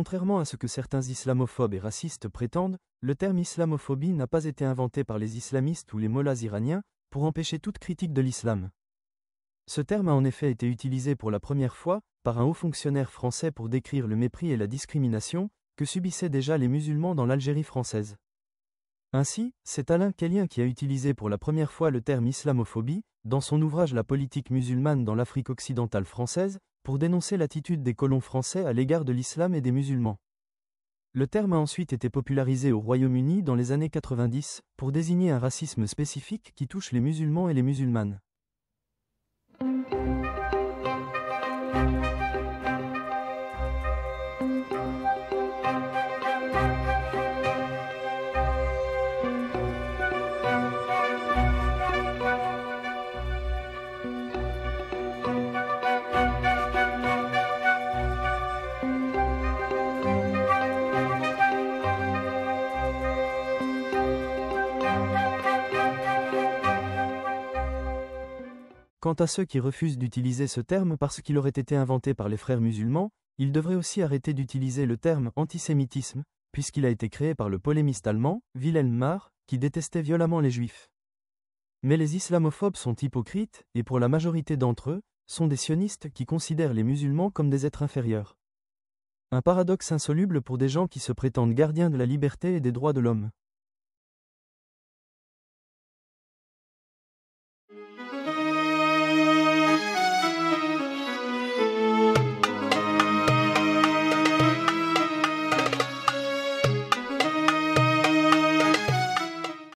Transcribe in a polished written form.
Contrairement à ce que certains islamophobes et racistes prétendent, le terme islamophobie n'a pas été inventé par les islamistes ou les mollahs iraniens pour empêcher toute critique de l'islam. Ce terme a en effet été utilisé pour la première fois par un haut fonctionnaire français pour décrire le mépris et la discrimination que subissaient déjà les musulmans dans l'Algérie française. Ainsi, c'est Alain Kellien qui a utilisé pour la première fois le terme islamophobie, dans son ouvrage La politique musulmane dans l'Afrique occidentale française, pour dénoncer l'attitude des colons français à l'égard de l'islam et des musulmans. Le terme a ensuite été popularisé au Royaume-Uni dans les années 90, pour désigner un racisme spécifique qui touche les musulmans et les musulmanes. Quant à ceux qui refusent d'utiliser ce terme parce qu'il aurait été inventé par les frères musulmans, ils devraient aussi arrêter d'utiliser le terme antisémitisme, puisqu'il a été créé par le polémiste allemand, Wilhelm Marr, qui détestait violemment les juifs. Mais les islamophobes sont hypocrites, et pour la majorité d'entre eux, sont des sionistes qui considèrent les musulmans comme des êtres inférieurs. Un paradoxe insoluble pour des gens qui se prétendent gardiens de la liberté et des droits de l'homme.